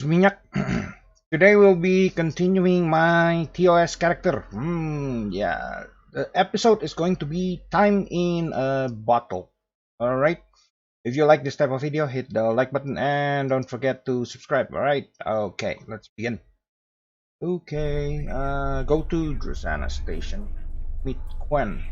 Minyak. Today we'll be continuing my TOS character. Yeah, the episode is going to be Time in a Bottle. Alright, if you like this type of video, hit the like button and don't forget to subscribe. Alright, okay, let's begin. Okay, go to Drosana Station. Meet Quen.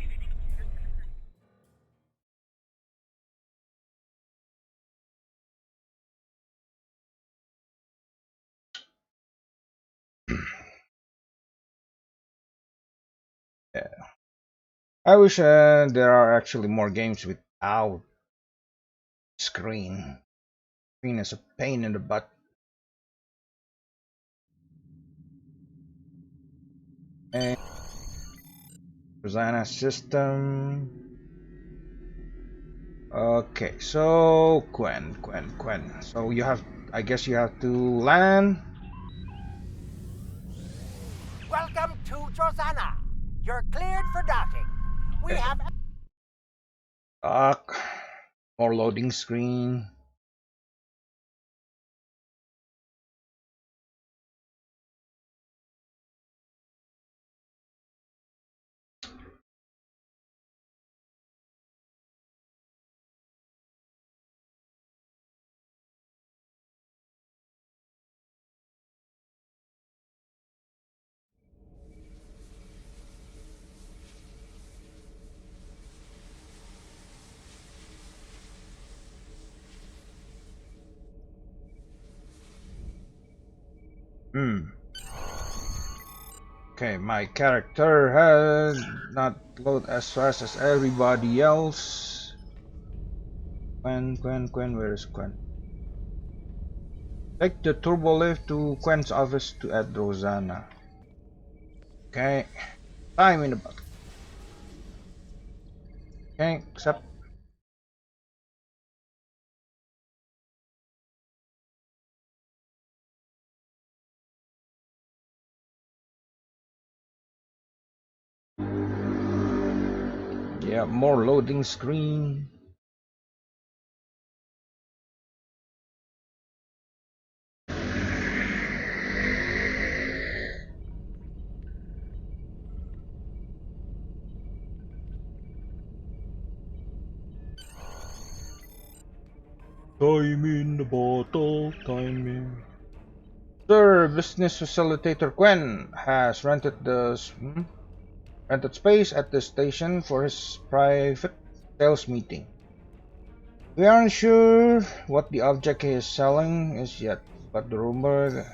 Yeah. I wish there are actually more games without screen. Screen is a pain in the butt. And Drosana system. Okay, so Quen. So you have, I guess you have to land. Welcome to Drosana. You're cleared for docking. We have... Dock. More loading screen. Okay, my character has not load as fast as everybody else. Quen, where is Quen? Take the turbo lift to Quen's office to add Rosanna. Okay, time in the bucket. Okay, accept. Yeah, more loading screen. Time in the bottle, time in. Sir, business facilitator Quen has rented space at the station for his private sales meeting. We aren't sure what the object he is selling is yet, but the rumor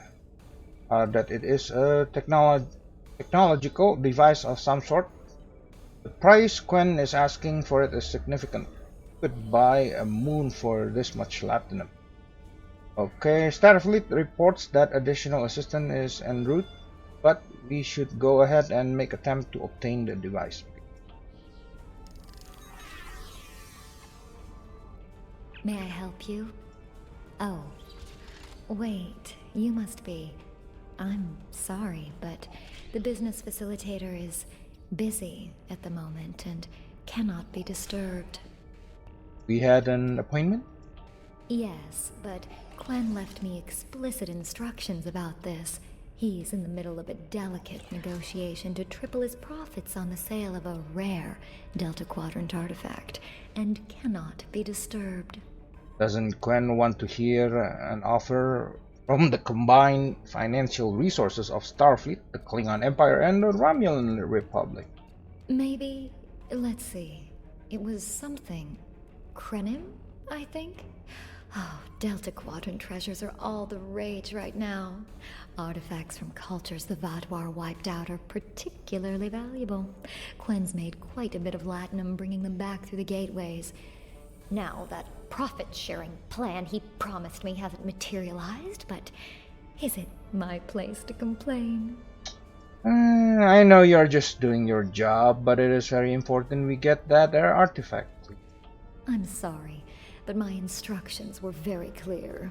that it is a technological device of some sort. The price Quen is asking for it is significant. Could buy a moon for this much platinum. Okay, Starfleet reports that additional assistance is en route, but we should go ahead and make attempt to obtain the device. May I help you? Oh, wait, you must be. I'm sorry, but the business facilitator is busy at the moment and cannot be disturbed. We had an appointment? Yes, but Quen left me explicit instructions about this. He's in the middle of a delicate negotiation to triple his profits on the sale of a rare Delta Quadrant artifact, and cannot be disturbed. Doesn't Quen want to hear an offer from the combined financial resources of Starfleet, the Klingon Empire, and the Romulan Republic? Maybe, let's see, it was something. Krenim, I think? Oh, Delta Quadrant treasures are all the rage right now. Artifacts from cultures the Vaadwaur wiped out are particularly valuable. Quen's made quite a bit of latinum bringing them back through the gateways. Now, that profit-sharing plan he promised me hasn't materialized, but is it my place to complain? I know you're just doing your job, but it is very important we get that artifact. I'm sorry, but my instructions were very clear.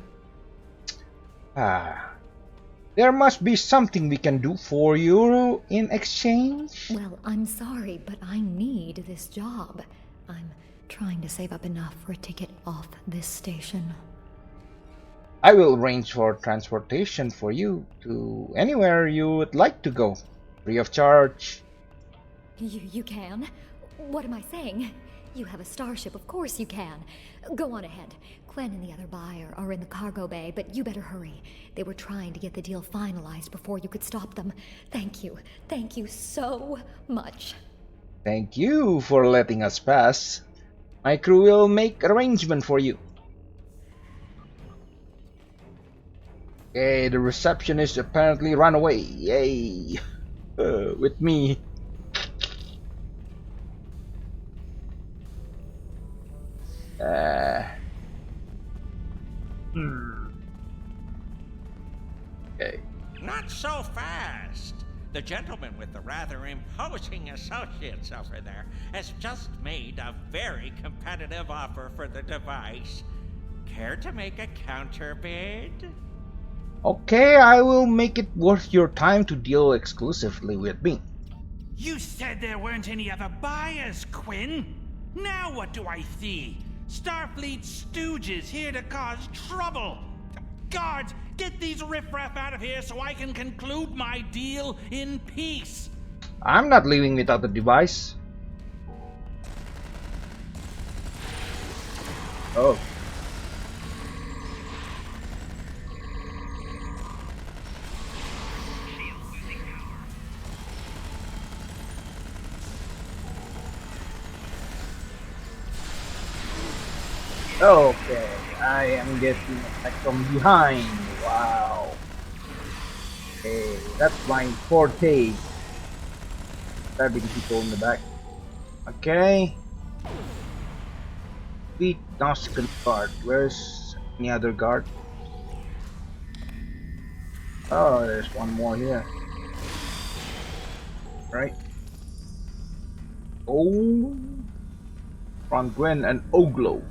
There must be something we can do for you in exchange. Well, I'm sorry, but I need this job. I'm trying to save up enough for a ticket off this station. I will arrange for transportation for you to anywhere you would like to go, free of charge. You can? What am I saying? You have a starship, of course you can. Go on ahead. Quen and the other buyer are in the cargo bay, but you better hurry. They were trying to get the deal finalized before you could stop them. Thank you. Thank you so much. Thank you for letting us pass. My crew will make arrangement for you. Okay, the receptionist apparently ran away. Yay! With me. Okay. Not so fast. The gentleman with the rather imposing associates over there has just made a very competitive offer for the device. Care to make a counterbid? Okay, I will make it worth your time to deal exclusively with me. You said there weren't any other buyers, Quinn. Now what do I see? Starfleet stooges here to cause trouble. Guards, get these riffraff out of here so I can conclude my deal in peace. I'm not leaving without the device. Oh. Okay, I am getting attacked from behind. Wow. Okay, that's my forte. Stabbing people in the back. Okay. Beat Nausicaan guard. Where's any other guard? Oh, there's one more here. Right. Oh. From Gwen and Oglo.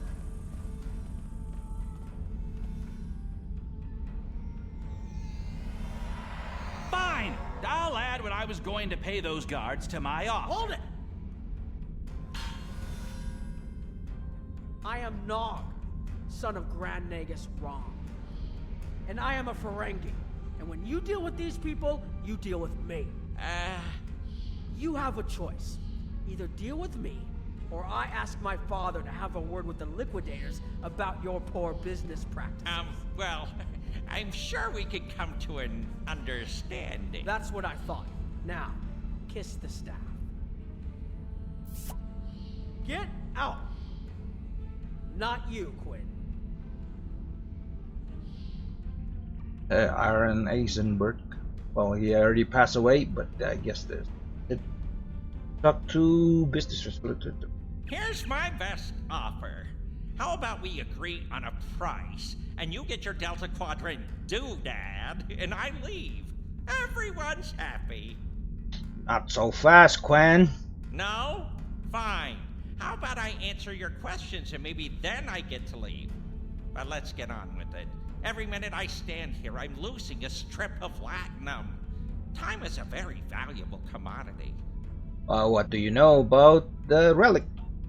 I was going to pay those guards to my offer. Hold it! I am Nog, son of Grand Nagus Rom. And I am a Ferengi. And when you deal with these people, you deal with me. You have a choice. Either deal with me, or I ask my father to have a word with the liquidators about your poor business practices. Well, I'm sure we could come to an understanding. That's what I thought. Now, kiss the staff. Get out! Not you, Quinn. Aaron Eisenberg. Well, he already passed away, but I guess there's it. Talk to business resolution. Here's my best offer. How about we agree on a price, and you get your Delta Quadrant doodad, and I leave. Everyone's happy. Not so fast, Quen. No? Fine. How about I answer your questions and maybe then I get to leave? But let's get on with it. Every minute I stand here, I'm losing a strip of latinum. Time is a very valuable commodity. What do you know about the relic?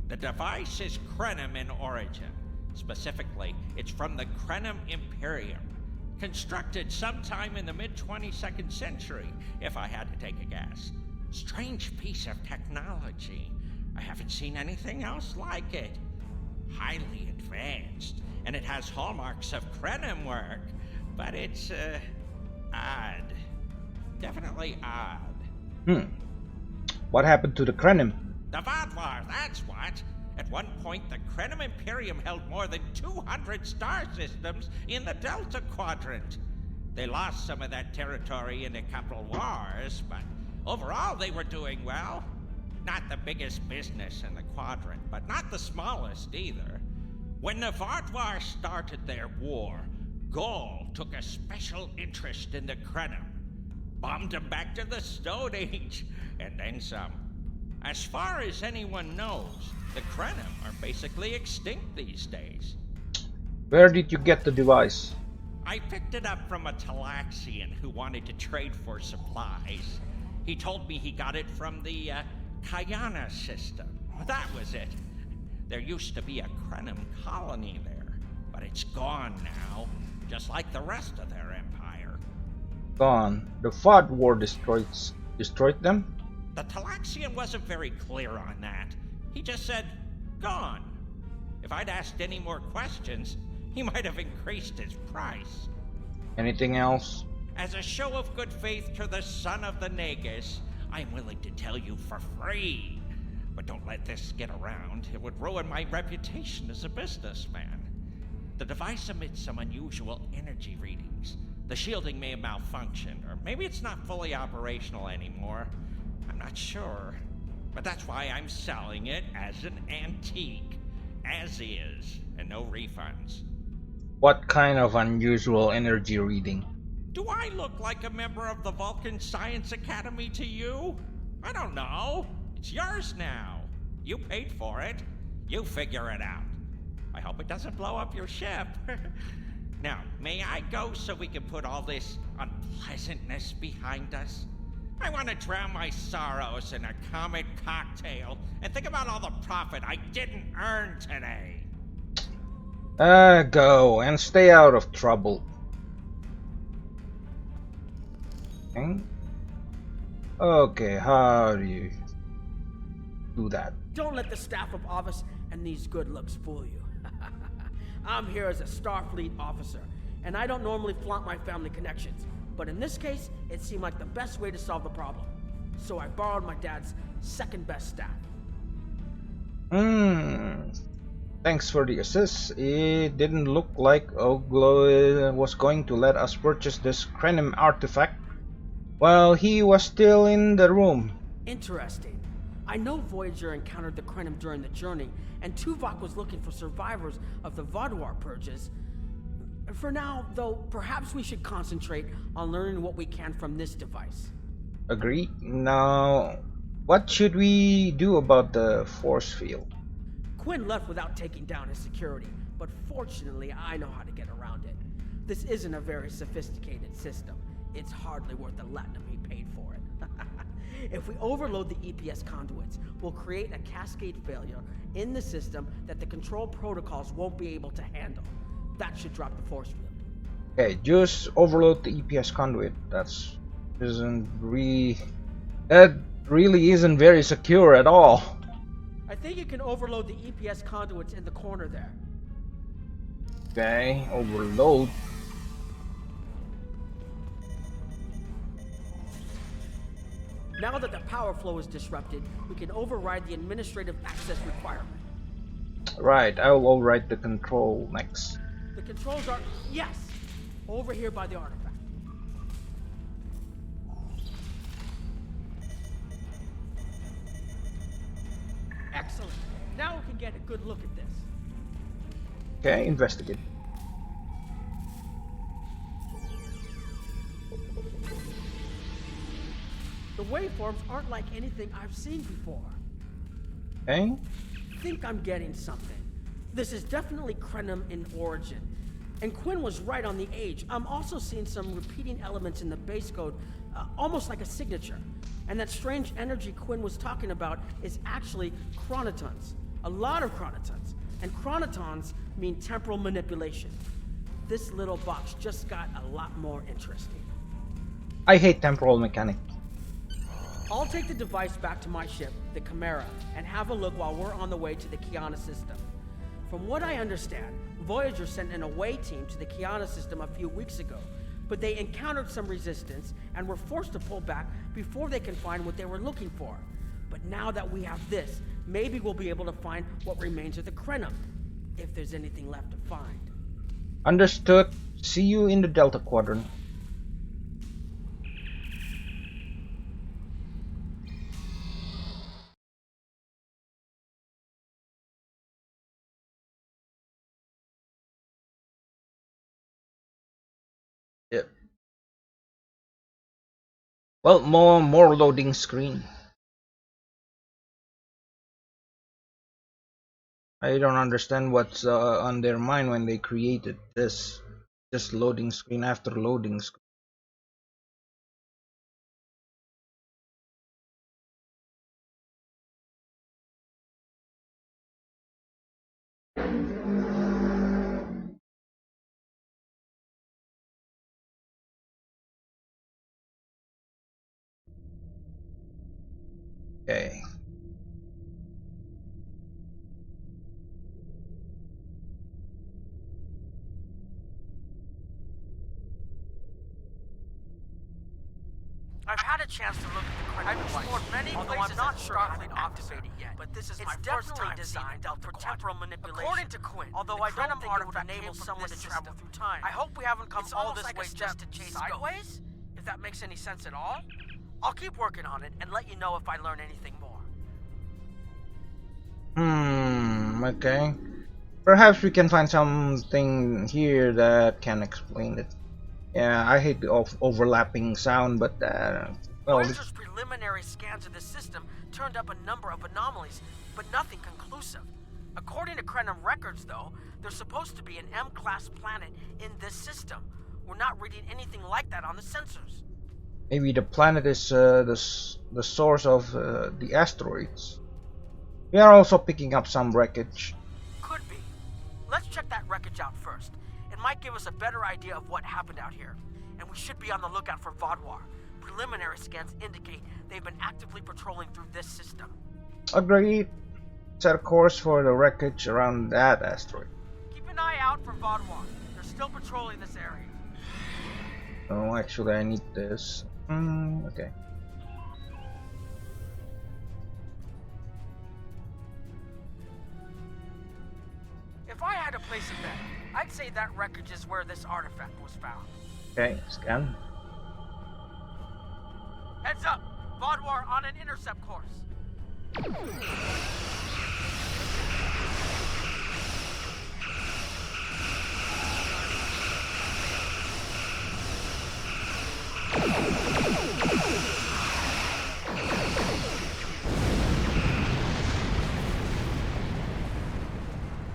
The device is Krenim in origin. Specifically, it's from the Krenim Imperium. Constructed sometime in the mid-22nd century, if I had to take a guess. Strange piece of technology. I haven't seen anything else like it. Highly advanced, and it has hallmarks of Krenim work, but it's, odd. Definitely odd. What happened to the Krenim? The Vaadwaur, that's what. At one point, the Krenim Imperium held more than 200 star systems in the Delta Quadrant. They lost some of that territory in a couple wars, but overall they were doing well. Not the biggest business in the quadrant, but not the smallest either. When the Vaadwaur started their war, Gaul took a special interest in the Krenim. Bombed them back to the Stone Age, and then some. As far as anyone knows, the Krenim are basically extinct these days. Where did you get the device? I picked it up from a Talaxian who wanted to trade for supplies. He told me he got it from the Kayana system. That was it. There used to be a Krenim colony there, but it's gone now. just like the rest of their empire. Gone. The Vaadwaur destroyed them? The Talaxian wasn't very clear on that. He just said, gone. If I'd asked any more questions, he might have increased his price. Anything else? As a show of good faith to the son of the Nagus, I'm willing to tell you for free. But don't let this get around. It would ruin my reputation as a businessman. The device emits some unusual energy readings. The shielding may have malfunctioned, or maybe it's not fully operational anymore. I'm not sure. But that's why I'm selling it as an antique. As is, and no refunds. What kind of unusual energy reading? Do I look like a member of the Vulcan Science Academy to you? I don't know. It's yours now. You paid for it. You figure it out. I hope it doesn't blow up your ship. Now, may I go so we can put all this unpleasantness behind us? I want to drown my sorrows in a comet cocktail and think about all the profit I didn't earn today. Go and stay out of trouble. Okay, how do you do that? Don't let the staff of office and these good looks fool you. I'm here as a Starfleet officer, and I don't normally flaunt my family connections. But in this case, it seemed like the best way to solve the problem. So I borrowed my dad's second best staff. Thanks for the assist. It didn't look like Oglo was going to let us purchase this Krenim artifact while he was still in the room. Interesting. I know Voyager encountered the Krenim during the journey, and Tuvok was looking for survivors of the Vaadwaur purges. For now, though, perhaps we should concentrate on learning what we can from this device. Agreed. Now, what should we do about the force field? Quinn left without taking down his security, but fortunately I know how to get around it. This isn't a very sophisticated system. It's hardly worth the latinum he paid for it. If we overload the EPS conduits, we'll create a cascade failure in the system that the control protocols won't be able to handle. That should drop the force field. Okay, just overload the EPS conduit. That really isn't very secure at all. I think you can overload the EPS conduits in the corner there. Okay, overload. Now that the power flow is disrupted, we can override the administrative access requirement. Right, I'll override the control next. The controls are, yes, over here by the artifact. Excellent. Now we can get a good look at this. Okay, investigate. The waveforms aren't like anything I've seen before. Okay. I think I'm getting something. This is definitely Krenim in origin. And Quinn was right on the age. I'm also seeing some repeating elements in the base code, almost like a signature. And that strange energy Quinn was talking about is actually chronotons. A lot of chronotons. And chronotons mean temporal manipulation. This little box just got a lot more interesting. I hate temporal mechanics. I'll take the device back to my ship, the Chimera, and have a look while we're on the way to the Kiana system. From what I understand, Voyager sent an away team to the Kiana system a few weeks ago, but they encountered some resistance and were forced to pull back before they can find what they were looking for. But now that we have this, maybe we'll be able to find what remains of the Krenim, if there's anything left to find. Understood. See you in the Delta Quadrant. Yep. Well, more loading screen. I don't understand what's on their mind when they created this. Just loading screen after loading screen. Okay. I've had a chance to look at the Krenim. I've explored many places, I'm not sure how to activate it yet. But this is my first time designed for temporal manipulation. According to Quinn, although I don't think it would enable someone to travel through time. I hope we haven't come all this way just to chase sideways. If that makes any sense at all, I'll keep working on it and let you know if I learn anything more. Okay. Perhaps we can find something here that can explain it. Yeah, I hate the overlapping sound, but well, Voyager's preliminary scans of the system turned up a number of anomalies, but nothing conclusive. According to Krenim records, though, there's supposed to be an M-class planet in this system. We're not reading anything like that on the sensors. maybe the planet is the source of the asteroids. We are also picking up some wreckage. Could be. Let's check that wreckage out first. It might give us a better idea of what happened out here. And we should be on the lookout for Vaadwaur. Preliminary scans indicate they've been actively patrolling through this system. Agreed. Set a course for the wreckage around that asteroid. Keep an eye out for Vaadwaur. They're still patrolling this area. Oh, actually, I need this. Okay. If I had to place a bet, I'd say that wreckage is where this artifact was found. Okay, scan. Heads up! Vaadwaur on an intercept course.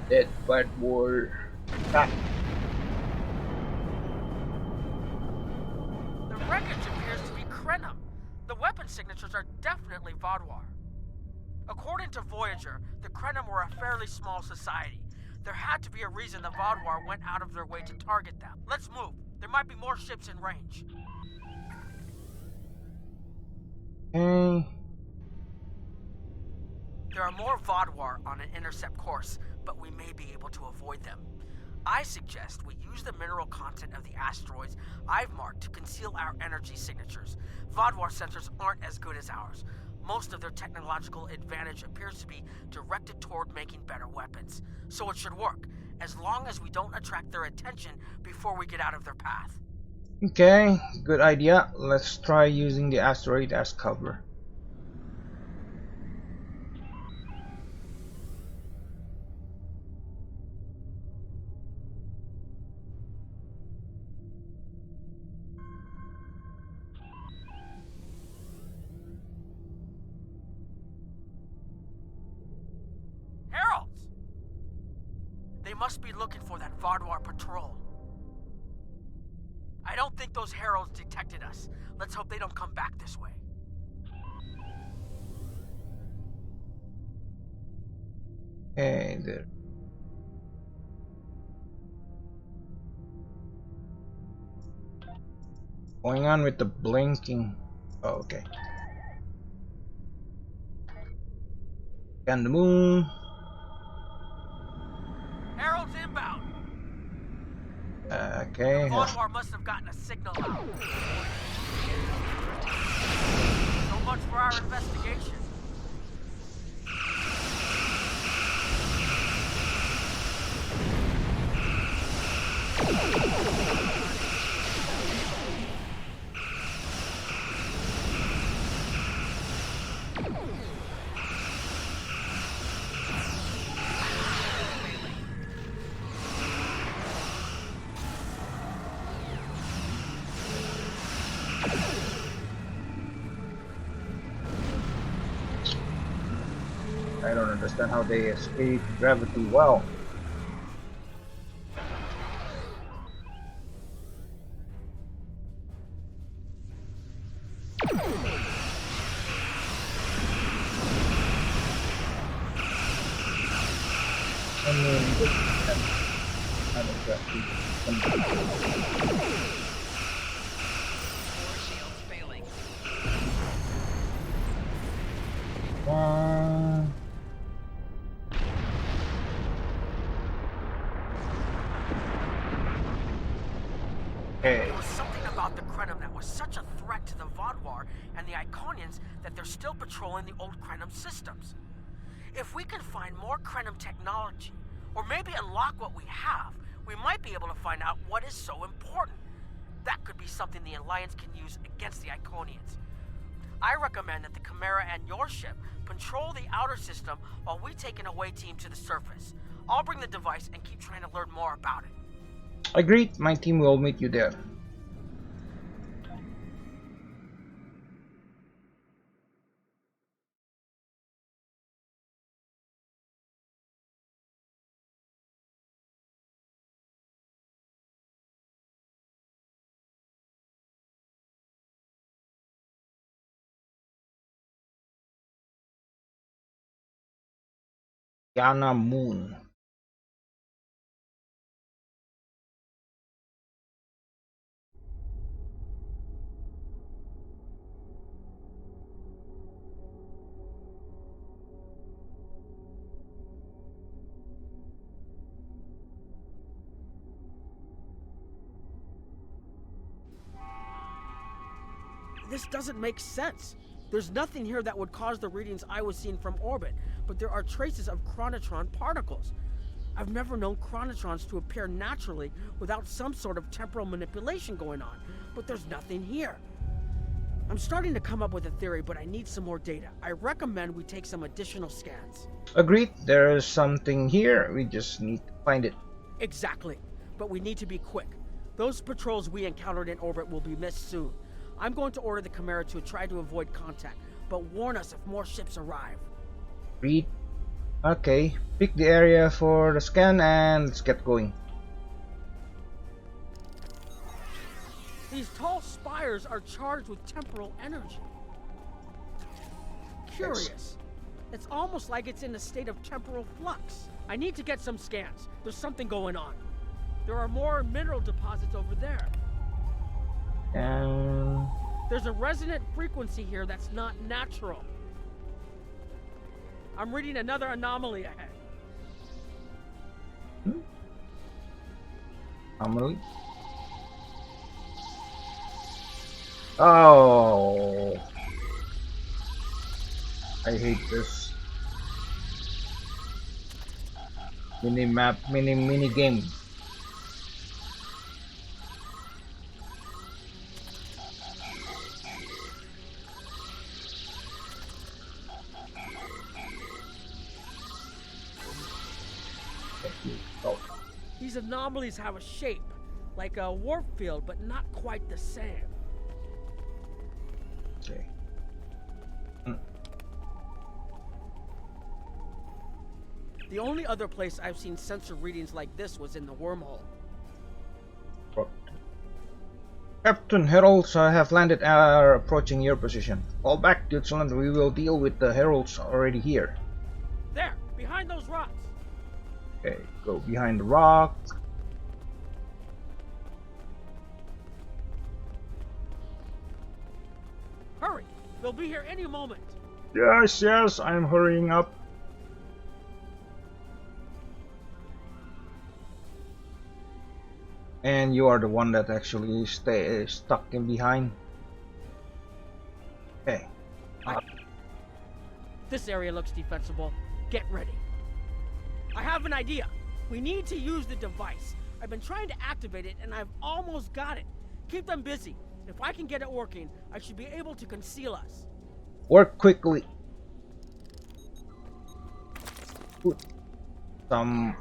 Dead Vaadwaur. Back. The wreckage appears to be Krenim. The weapon signatures are definitely Vaadwaur. According to Voyager, the Krenim were a fairly small society. There had to be a reason the Vaadwaur went out of their way to target them. Let's move. There might be more ships in range. Okay. There are more Vaadwaur on an intercept course, but we may be able to avoid them. I suggest we use the mineral content of the asteroids I've marked to conceal our energy signatures. Vaadwaur sensors aren't as good as ours. Most of their technological advantage appears to be directed toward making better weapons. So it should work, as long as we don't attract their attention before we get out of their path. Okay, good idea. Let's try using the asteroid as cover. They must be looking for that Vaadwaur patrol. I don't think those heralds detected us. Let's hope they don't come back this way. Hey there. Going on with the blinking. Oh, okay. Scan the moon. Herald's inbound. Okay. Vaadwaur must have gotten a signal out. So much for our investigation. I don't understand how they escape gravity well. I mean, about the Krenim that was such a threat to the Vaadwaur and the Iconians that they're still patrolling the old Krenim systems. If we can find more Krenim technology, or maybe unlock what we have, we might be able to find out what is so important. That could be something the Alliance can use against the Iconians. I recommend that the Chimera and your ship patrol the outer system while we take an away team to the surface. I'll bring the device and keep trying to learn more about it. Agreed, my team will meet you there. Yana Moon. This doesn't make sense. There's nothing here that would cause the readings I was seeing from orbit, but there are traces of chronotron particles. I've never known chronotrons to appear naturally without some sort of temporal manipulation going on, but there's nothing here. I'm starting to come up with a theory, but I need some more data. I recommend we take some additional scans. Agreed, there is something here, we just need to find it. Exactly, but we need to be quick. Those patrols we encountered in orbit will be missed soon. I'm going to order the Chimera to try to avoid contact, but warn us if more ships arrive. Read. Okay, pick the area for the scan and let's get going. These tall spires are charged with temporal energy. Curious. It's almost like it's in a state of temporal flux. I need to get some scans. There's something going on. There are more mineral deposits over there. And there's a resonant frequency here that's not natural. I'm reading another anomaly ahead. Anomaly? Oh, I hate this mini game. These anomalies have a shape, like a warp field, but not quite the same. Okay. The only other place I've seen sensor readings like this was in the wormhole. Captain, heralds have landed and are approaching your position. Fall back, Deutschland. We will deal with the heralds already here. There, behind those rocks. Okay, go behind the rock. Hurry, they'll be here any moment. Yes, yes, I'm hurrying up. And you are the one that actually stay stuck in behind. Okay. This area looks defensible. Get ready. I have an idea. We need to use the device. I've been trying to activate it and I've almost got it. Keep them busy. If I can get it working, I should be able to conceal us. Work quickly. Put some.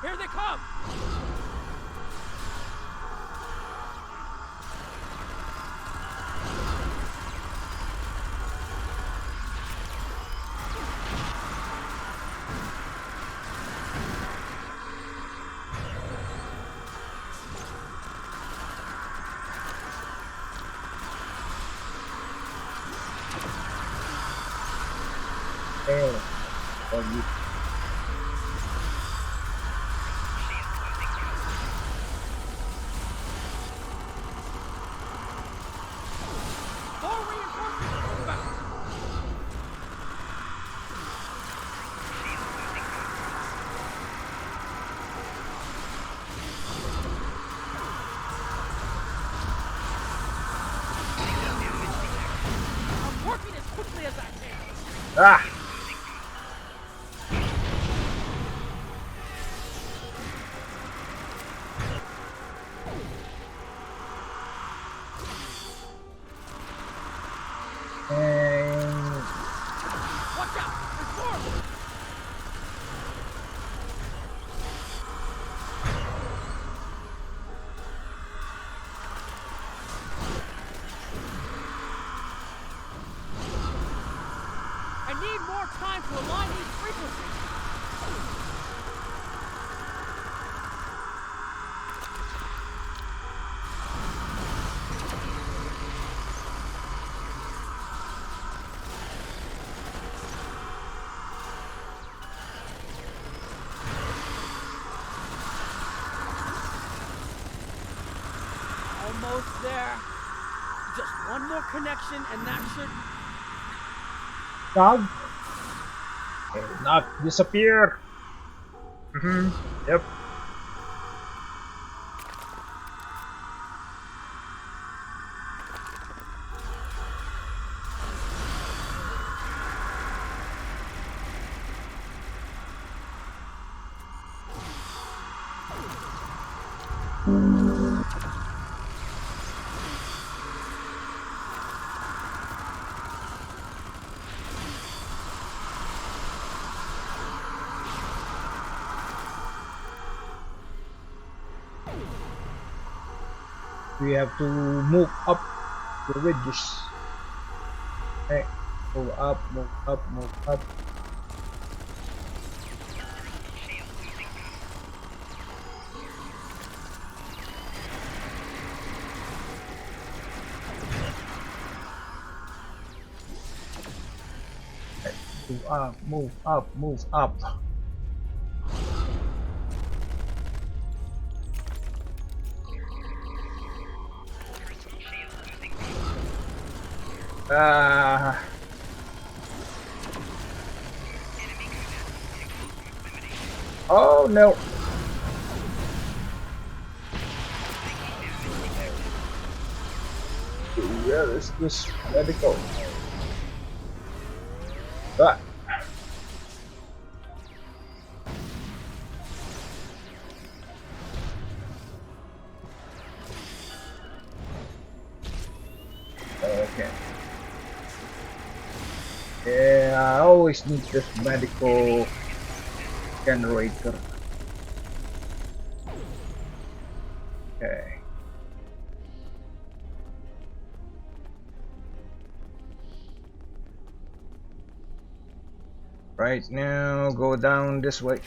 Here they come! Ah! And Watch out! There's more of them! I need more time to align these frequencies. Almost there. Just one more connection and that should... Nog? Okay, Nog, disappear! Yep. We have to move up the ridges. Okay, move up, move up, move up. Okay, move up, move up, move up. Oh no! Where is this medical? Ah. Okay. Yeah, I always need this medical generator. Okay. Right now, go down this way.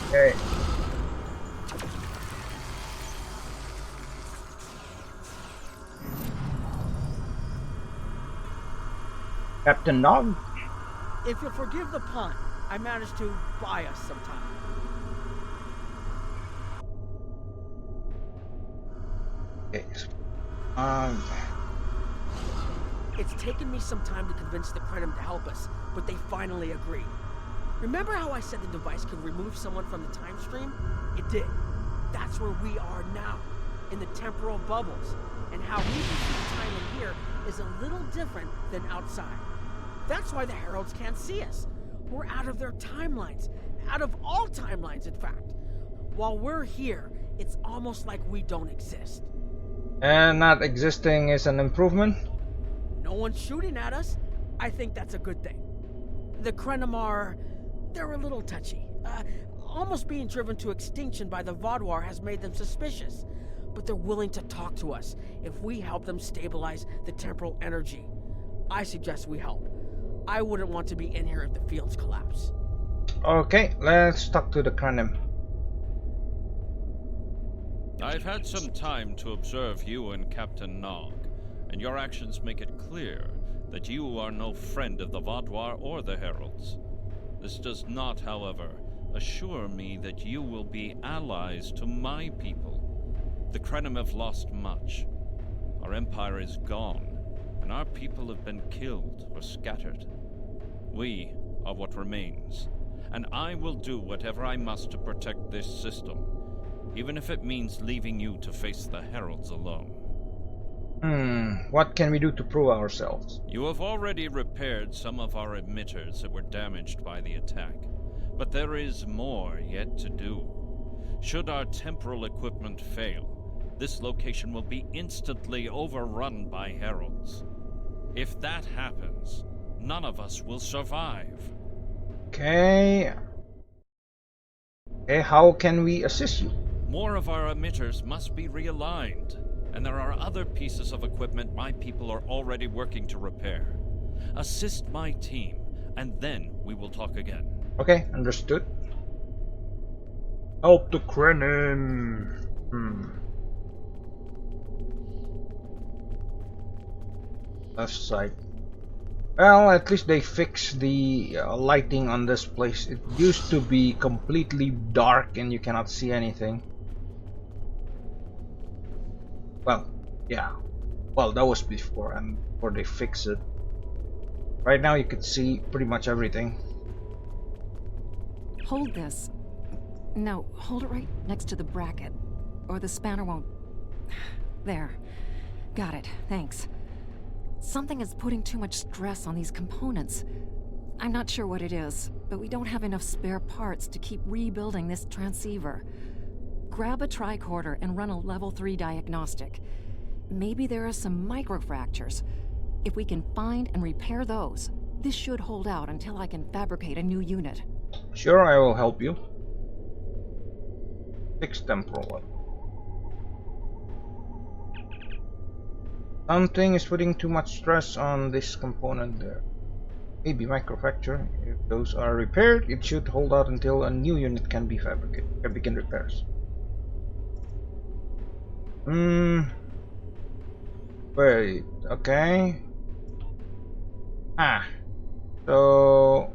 Okay. Captain Nog? If you'll forgive the pun, I managed to buy us some time. Okay. It's taken me some time to convince the Krenim to help us, but they finally agreed. Remember how I said the device could remove someone from the time stream? It did. That's where we are now, in the temporal bubbles. And how we perceive time in here is a little different than outside. That's why the Heralds can't see us. We're out of their timelines. Out of all timelines, in fact. While we're here, it's almost like we don't exist. And not existing is an improvement? No one's shooting at us. I think that's a good thing. The Krenim are... they're a little touchy. Almost being driven to extinction by the Vaadwaur has made them suspicious. But they're willing to talk to us if we help them stabilize the temporal energy. I suggest we help. I wouldn't want to be in here if the fields collapse. Okay, let's talk to the Krenim. I've had some time to observe you and Captain Nog, and your actions make it clear that you are no friend of the Vaadwaur or the Heralds. This does not, however, assure me that you will be allies to my people. The Krenim have lost much. Our empire is gone, and our people have been killed or scattered. We are what remains, and I will do whatever I must to protect this system, even if it means leaving you to face the Heralds alone. What can we do to prove ourselves? You have already repaired some of our emitters that were damaged by the attack, but there is more yet to do. Should our temporal equipment fail, this location will be instantly overrun by Heralds. If that happens, none of us will survive. Okay. Okay, how can we assist you? More of our emitters must be realigned, and there are other pieces of equipment my people are already working to repair. Assist my team, and then we will talk again. Okay, understood. Help the Krenim. Left side. Well, at least they fixed the lighting on this place. It used to be completely dark and you cannot see anything. Well, yeah. Well, that was before, and before they fix it. Right now you could see pretty much everything. Hold this. No, hold it right next to the bracket, or the spanner won't... There. Got it, thanks. Something is putting too much stress on these components. I'm not sure what it is, but we don't have enough spare parts to keep rebuilding this transceiver. Grab a tricorder and run a level 3 diagnostic. Maybe there are some microfractures. If we can find and repair those, this should hold out until I can fabricate a new unit. Sure, I will help you. Fix temporal. Something is putting too much stress on this component there. Maybe microfracture. If those are repaired, it should hold out until a new unit can be fabricated. Can begin repairs. Wait. Okay. So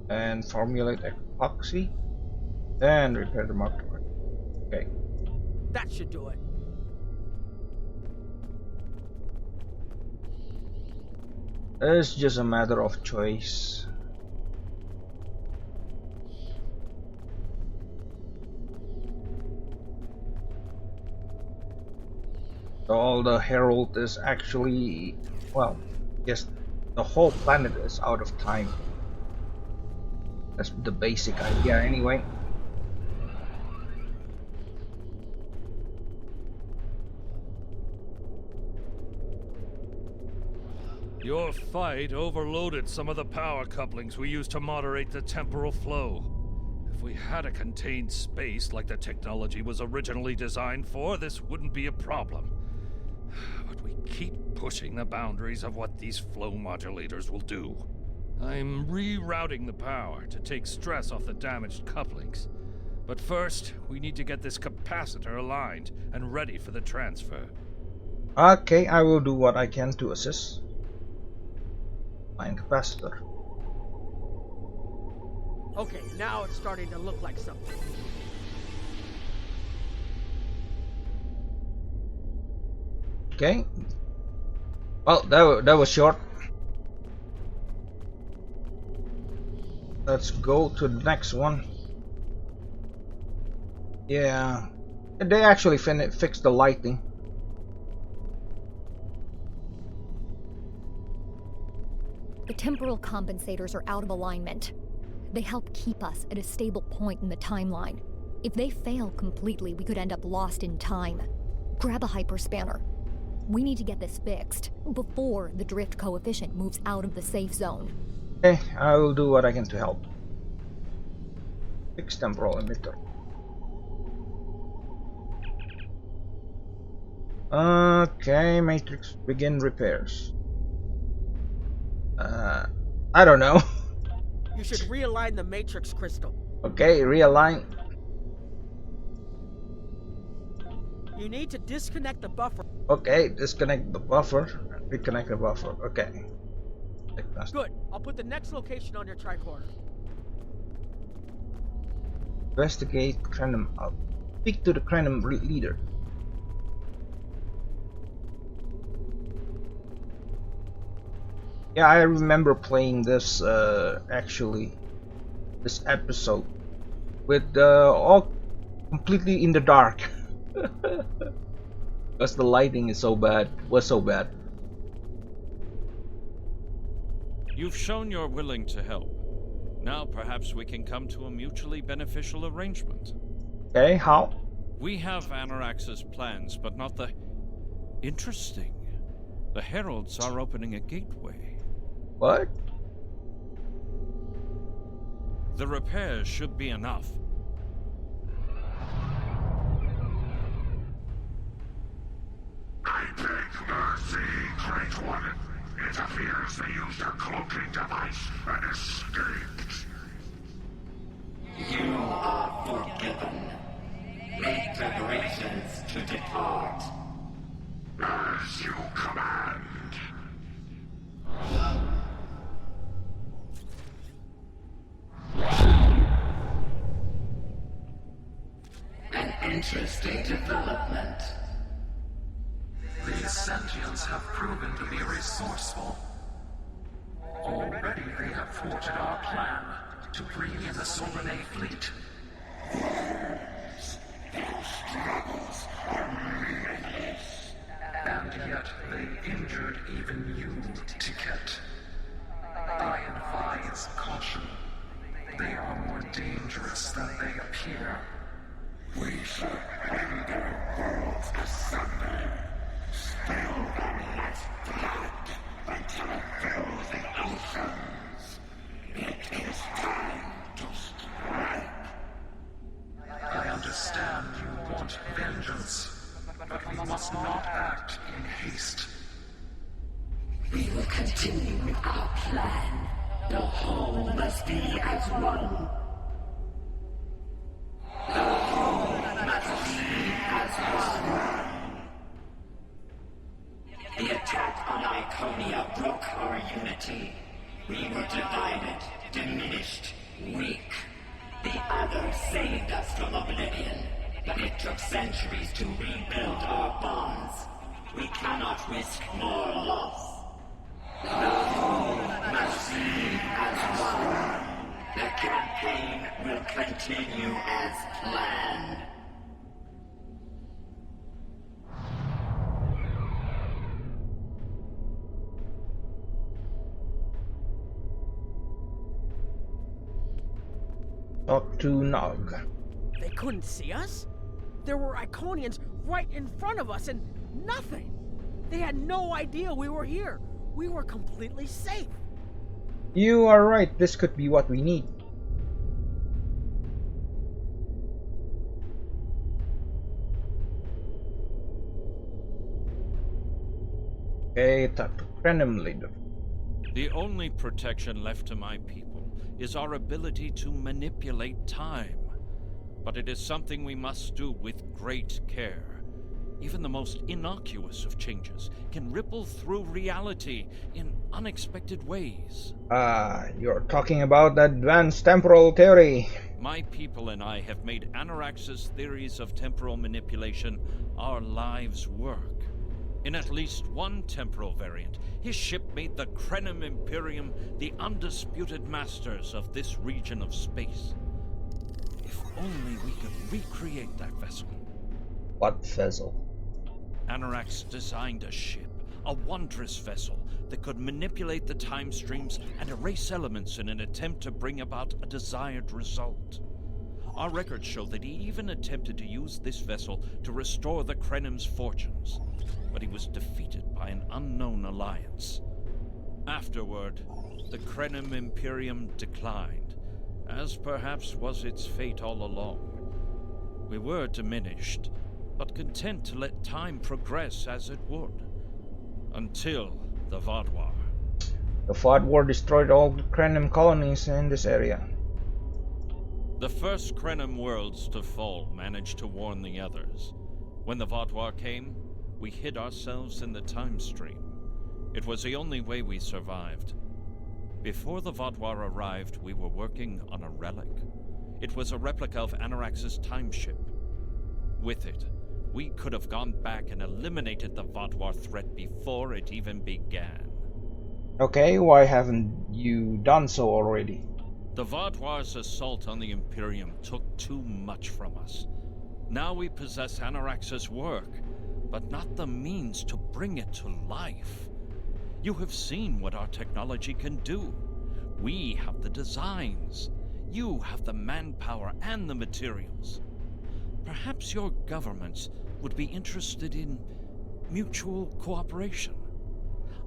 and formulate epoxy, then repair the marker. Okay. That should do it. It's just a matter of choice. So all the Herald is actually, well, yes, the whole planet is out of time. That's the basic idea anyway. Your fight overloaded some of the power couplings we used to moderate the temporal flow. If we had a contained space like the technology was originally designed for, this wouldn't be a problem. But we keep pushing the boundaries of what these flow modulators will do. I'm rerouting the power to take stress off the damaged couplings. But first, we need to get this capacitor aligned and ready for the transfer. Okay, I will do what I can to assist. Line capacitor. Okay, now it's starting to look like something. Okay. Well, that was short. Let's go to the next one. Yeah, they actually fixed the lighting. The temporal compensators are out of alignment. They help keep us at a stable point in the timeline. If they fail completely, we could end up lost in time. Grab a hyperspanner. We need to get this fixed before the drift coefficient moves out of the safe zone. Okay, I will do what I can to help. Fix temporal emitter. Okay, matrix, begin repairs. I don't know. You should realign the matrix crystal. Okay, realign. You need to disconnect the buffer. Okay, disconnect the buffer. Reconnect the buffer. Okay. Good. I'll put the next location on your tricorder. Investigate Krenim. Speak to the Krenim leader. Yeah, I remember playing this actually, this episode with all completely in the dark because the lighting is so bad. Was so bad. You've shown you're willing to help. Now perhaps we can come to a mutually beneficial arrangement. Okay, how? We have Anorax's plans, but not the... Interesting. The Heralds are opening a gateway. What? The repairs should be enough. I beg mercy, Great One. It appears they used a cloaking device and escaped. You are forgiven. Make preparations to depart. As you command. An interesting development. These sentients have proven to be resourceful. Already they have thwarted our plan to bring in the Solvay fleet. Their struggles are meaningless. And yet they injured even you, Ticket. I advise caution. They are more dangerous than they appear. We shall rend their worlds asunder. Spill them with blood until it fills the oceans. It is time to strike. I understand you want vengeance, but we must not act in haste. We will continue with our plan. The whole must be as one. The whole must be as one. The attack on Iconia broke our unity. We were divided, diminished, weak. The others saved us from oblivion, but it took centuries to rebuild our bonds. We cannot risk more loss. The whole must be as one. The campaign will continue as planned. Talk to Nog. They couldn't see us? There were Iconians right in front of us and nothing. They had no idea we were here. We were completely safe. You are right, this could be what we need. Okay, talk to Krenim leader. The only protection left to my people is our ability to manipulate time. But it is something we must do with great care. Even the most innocuous of changes can ripple through reality in unexpected ways. You're talking about the advanced temporal theory. My people and I have made Anorax's theories of temporal manipulation our lives' work. In at least one temporal variant, his ship made the Krenim Imperium the undisputed masters of this region of space. If only we could recreate that vessel. What vessel? Anorax designed a ship, a wondrous vessel that could manipulate the time streams and erase elements in an attempt to bring about a desired result. Our records show that he even attempted to use this vessel to restore the Krenim's fortunes, but he was defeated by an unknown alliance. Afterward, the Krenim Imperium declined, as perhaps was its fate all along. We were diminished, but content to let time progress as it would. Until the Vaadwaur. The Vaadwaur destroyed all the Krenim colonies in this area. The first Krenim worlds to fall managed to warn the others. When the Vaadwaur came, we hid ourselves in the time stream. It was the only way we survived. Before the Vaadwaur arrived, we were working on a relic. It was a replica of Anorax's time ship. With it, we could have gone back and eliminated the Vaadwaur threat before it even began. Okay, why haven't you done so already? The Vaadwaur's assault on the Imperium took too much from us. Now we possess Anorax's work, but not the means to bring it to life. You have seen what our technology can do. We have the designs. You have the manpower and the materials. Perhaps your governments would be interested in mutual cooperation.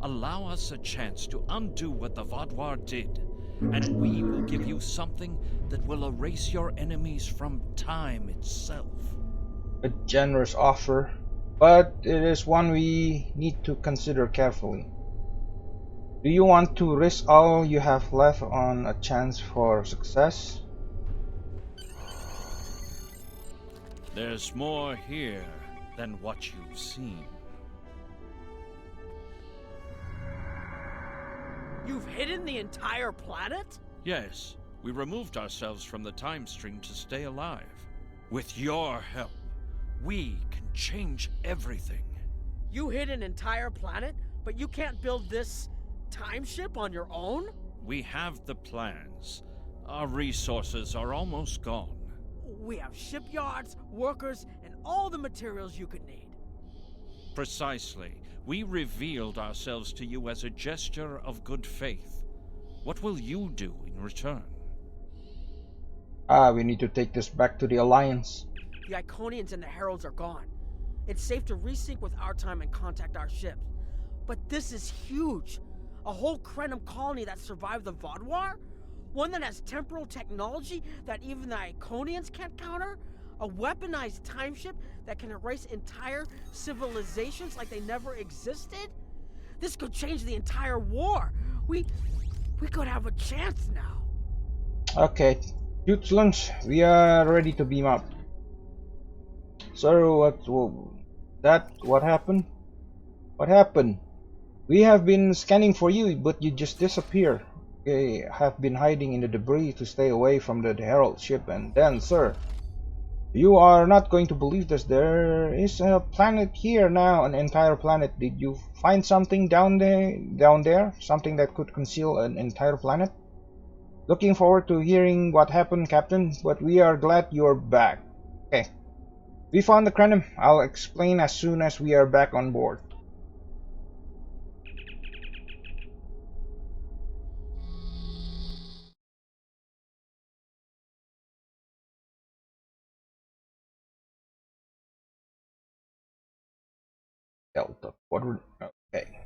Allow us a chance to undo what the Vaadwaur did, and we will give you something that will erase your enemies from time itself. A generous offer, but it is one we need to consider carefully. Do you want to risk all you have left on a chance for success? There's more here than what you've seen. You've hidden the entire planet? Yes, we removed ourselves from the time stream to stay alive. With your help, we can change everything. You hid an entire planet, but you can't build this time ship on your own? We have the plans. Our resources are almost gone. We have shipyards, workers, and all the materials you could need. Precisely. We revealed ourselves to you as a gesture of good faith. What will you do in return? We need to take this back to the Alliance. The Iconians and the Heralds are gone. It's safe to resync with our time and contact our ships. But this is huge. A whole Krenim colony that survived the Vaadwaur? One that has temporal technology that even the Iconians can't counter? A weaponized time ship that can erase entire civilizations like they never existed? This could change the entire war. We could have a chance now. Okay, Jutslungs, we are ready to beam up. So what happened? What happened? We have been scanning for you, but you just disappear. We have been hiding in the debris to stay away from the Herald ship, and then, sir, you are not going to believe this. There is a planet here now, an entire planet. Did you find something down there? Something that could conceal an entire planet? Looking forward to hearing what happened, Captain, but we are glad you're back. Okay. We found the Krenim. I'll explain as soon as we are back on board. Delta quadrant. Okay.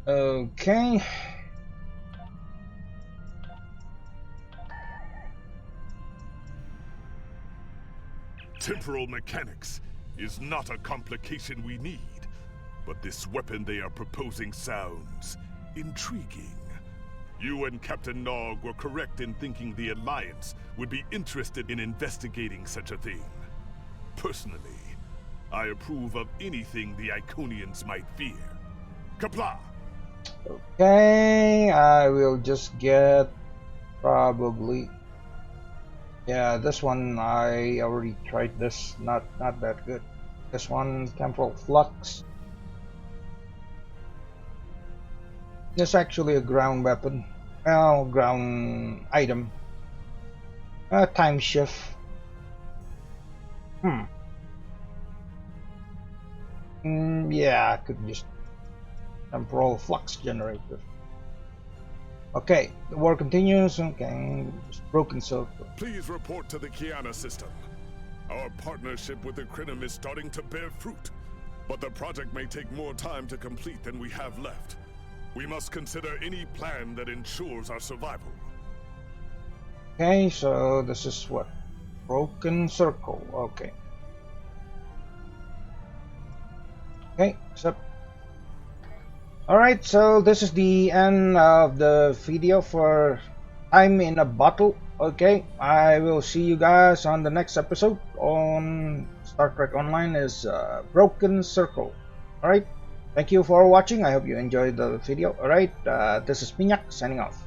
Okay. Temporal mechanics is not a complication we need, but this weapon they are proposing sounds intriguing. You and Captain Nog were correct in thinking the Alliance would be interested in investigating such a thing. Personally, I approve of anything the Iconians might fear. Kapla! Okay, I will just get probably. Yeah, this one I already tried. This not that good. This one, temporal flux. It's actually a ground weapon. Well, ground item. Time shift. Yeah, I could just temporal flux generator. Okay, the war continues. Okay, just broken circle. Please report to the Kiana system. Our partnership with the Krenim is starting to bear fruit, but the project may take more time to complete than we have left. We must consider any plan that ensures our survival. Okay, so this is what? Broken circle. Okay. Okay, so alright, so this is the end of the video for Time in a Bottle. Okay, I will see you guys on the next episode on Star Trek Online is Broken Circle. Alright, thank you for watching. I hope you enjoyed the video. Alright, this is Minyak signing off.